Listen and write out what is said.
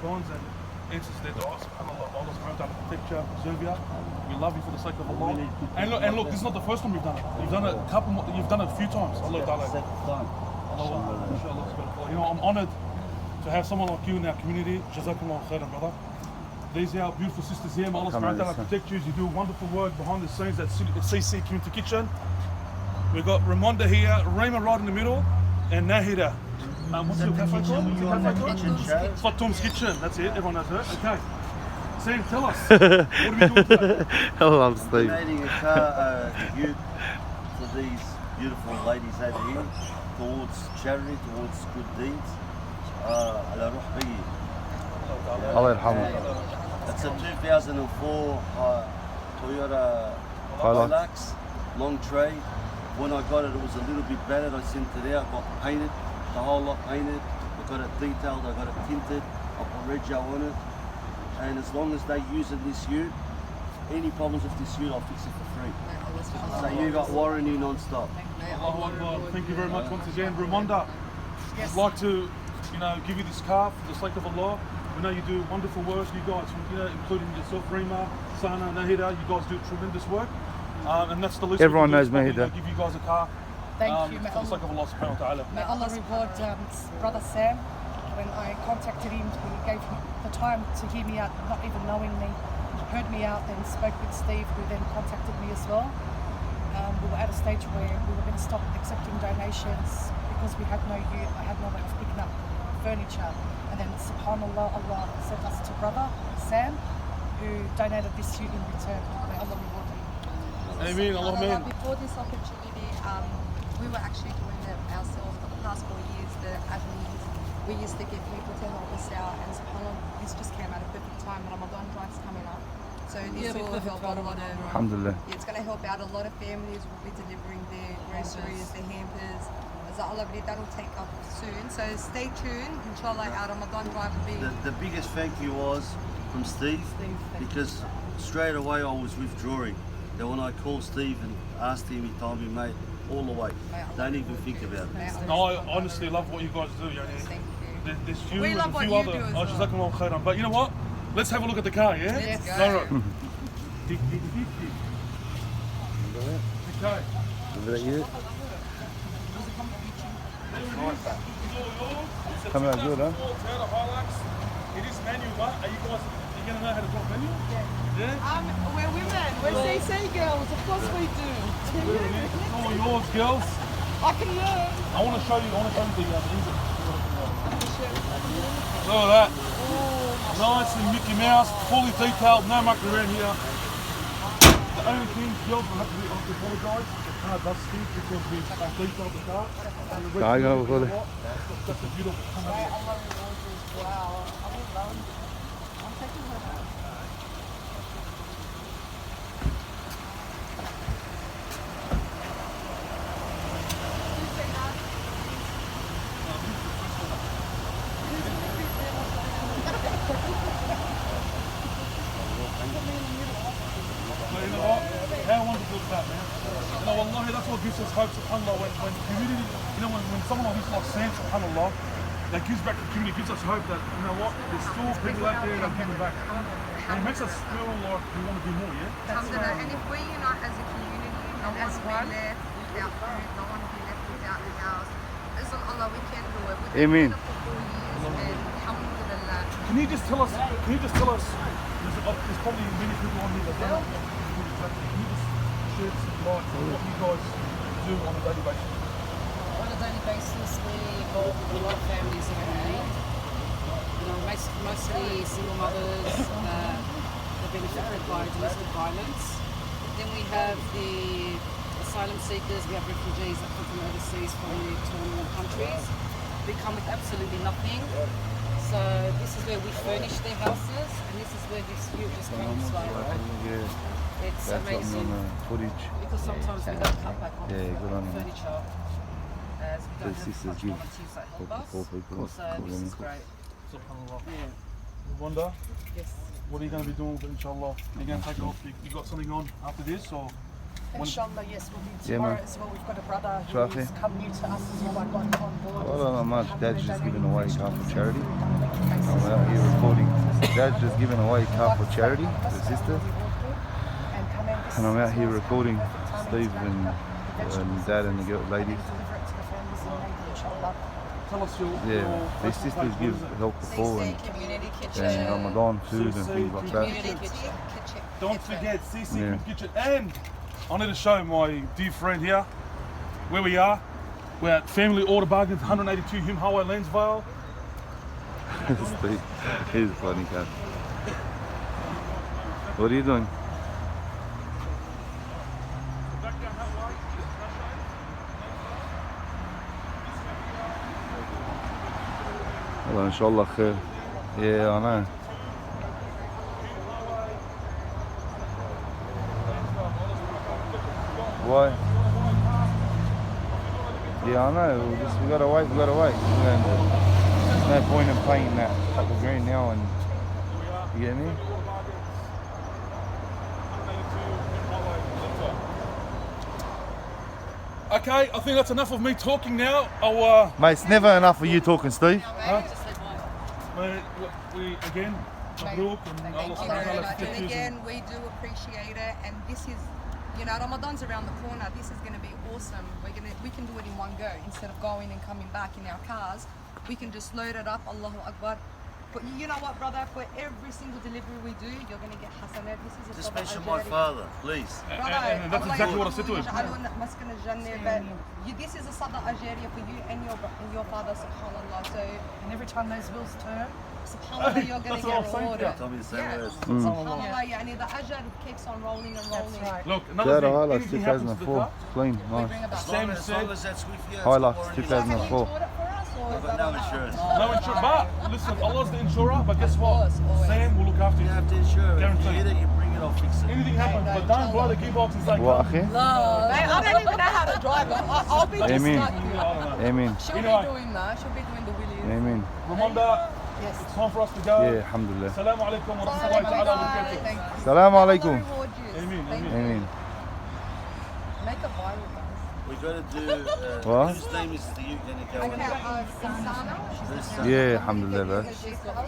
bonds and answers their du'as. SubhanAllah, Allah subhanahu wa ta'ala protect you, preserve you. We love you for the sake of Allah. And look, this is not the first time we've done it. You've done it a few times. Allah ta'ala. You know, I'm honoured to have someone like you in our community. Jazakallah khairan, brother. These are our beautiful sisters here. May Allah subhanahu wa ta'ala protect you as you do wonderful work behind the scenes at CC Community Kitchen. We've got Ramonda here, Rayma right in the middle, and Nahida. What's your cafe called? Fatum's Kitchen. That's it. Everyone knows her. Okay. Sam, tell us. What are we doing today? Hello, I'm Steve. Donating a car to youth, to these beautiful ladies over here, towards charity, towards good deeds. على روح بي. الله يرحمه. It's a 2004 Toyota Hilux, long tray. When I got it, it was a little bit battered. I sent it out, got painted, the whole lot painted. I got it detailed, I got it tinted, I put Rego on it. And as long as they use it this ute, any problems with this ute, I'll fix it for free. So you got warranty non-stop. Thank you very much once again. Ramonda, I'd like to give you this car for the sake of Allah. We know you do wonderful work, you guys, including yourself, Rima, Sana, Nahida, you guys do tremendous work. And that's the least everyone knows Nahida. Give you guys a car. Thank you. For the sake of Allah subhanahu wa ta'ala. May Allah reward Brother Sam. When I contacted him, he gave me the time to hear me out, not even knowing me. Heard me out, then spoke with Steve, who then contacted me as well. We were at a stage where we were going to stop accepting donations because we had no ute. I had no way of picking up furniture. And then subhanAllah, Allah sent us to Brother Sam, who donated this ute in return. May Allah reward him. Ameen, Allahumma. Before this opportunity, we were actually doing it ourselves for the past 4 years. The avenues, we used to get people to help us out, and subhanAllah, this just came at a perfect time. Ramadan drive's coming up, so this will help out a lot of. Alhamdulillah. It's going to help out a lot of families. Will be delivering their groceries, their hampers. That'll take up soon. So stay tuned. Inshallah, our Ramadan drive will be. The biggest thank you was from Steve, because straight away I was withdrawing. Then when I called Steve and asked him, he told me, mate, all the way. Don't even think about it. No, I honestly love what you guys do, Thank you. There's you We and love a few what you other. do as well. Jazakallah khairan. But you know what? Let's have a look at the car, yeah? Let's go. All right. Okay. Is that you? Coming out good, huh? It is manual, but are you guys going to know how to drive manual? Yeah? We're women. We're CC girls. Of course we do. It's all yours, girls. I can learn. I want to show you the engine. Look at that. Nice and Mickey Mouse, fully detailed, no mucking around here. The only thing, girls, will have to apologise. The car does stink because we've detailed the car. I know, we've got it. That's a beautiful car. Wow. I'm taking her back. You know what? How wonderful is that, man? You know, wallahi, that's what gives us hope, subhanAllah, when community, when someone like this, like Sam, subhanAllah, that gives back to the community, gives us hope that, you know what, there's still people out there that are giving back. And it makes us feel like we want to do more, yeah? Alhamdulillah. And if we unite as a community, no one will be left without food, no one will be left without a house. Inshallah, we can do it. We've been doing it for 4 years, and alhamdulillah. Can you just tell us, there's probably many people on here that don't know exactly. Can you just shed some light on what you guys do on a daily basis? On a daily basis, we involve with a lot of families in our aid. Mostly single mothers that have been affected by domestic violence. Then we have the asylum seekers, we have refugees that come from overseas from the war countries. We come with absolutely nothing. So this is where we furnish their houses, and this is where this view just comes from. It's amazing. Footage. Because sometimes we don't cut back on good on furniture. As we don't have much give volunteers that help us. people. So this is great. SubhanAllah. Yeah. Wanda, Yes. what are you going to be doing with it, inshallah? Are you going to take off? You got something on after this, or? Inshallah, yes, we'll be Yeah, tomorrow man. as well. We've got a brother Traffic. who's come new to us as well. I got him on board. I don't know much. Dad's just giving away half for charity. I'm out here recording Dad's just giving away a car for charity to his sister. And I'm out here recording Steve and Dad and the girl, ladies. Tell us your These sisters give help before CC Community Kitchen. and Ramadan food and things like that. Community Kitchen. Don't forget CC Kitchen. And I need to show my dear friend here where we are. We're at Family Order Bargains, 182 Hume Highway, Lansvale. Steve, he's a funny cat. What are you doing? Well, inshallah khair. Yeah, I know. Why? Yeah, I know. We gotta wait. There's no point in paying that couple grand now, and you get me? Okay, I think that's enough of me talking now. I'll, Mate, it's never enough of you talking, Steve. we again, Mabruk, and Thank Allah you subhanahu wa very ta'ala much. protect And you. again, we do appreciate it. And this is, you know, Ramadan's around the corner. This is going to be awesome. We can do it in one go instead of going and coming back in our cars. We can just load it up. Allahu Akbar. But you know what, brother? For every single delivery we do, you're going to get hasanat. This is a Just sadaqah mention my jariyah. father, please. Brother, And that's Allah exactly what I said to him. yaj'alun maskan al-jannah, but this is a sadaqah jariyah for you and your father, subhanallah. So, And every time those wheels turn, subhanallah, you're going That's to what I get was saying to rewarded. Tell me the same Yeah. words. Subhanallah, yani the ajr keeps on rolling and rolling. that's right. Look, Dad, another thing, Highlights anything happens to the 2004. car, Clean, We nice. bring it back. As Sam long said- as that's with you, Highlights it's already- 2004. Have you toured it for us, or I've is got that no on us? insurance. no insurance. But listen, Allah's the insurer. But guess what? course, always. Sam will look after You you. have to insure it. If you Guaranteed. hit it, you bring it, I'll fix it. Anything happens, no, but don't blow the gearbox and say, What, "Come." akhi? Love. Mate, I don't even know how to drive it. I'll be just Amen. like you. I don't know. Amen. She'll Anyway. be doing that. She'll be doing the wheelies. Amen. Ramonda, Yes. it's time for us to go. Yeah, alhamdulillah. Assalamu alaikum wa rahmatullahi ta'ala wa barakatuh. Thank you. Assalamu alaikum. Allah reward you. Amen, Thank you. Amen. Make a viral, guys. We got to do. What? Whose name is you going to go Okay, in? Sana. This, Yeah, alhamdulillah. She's got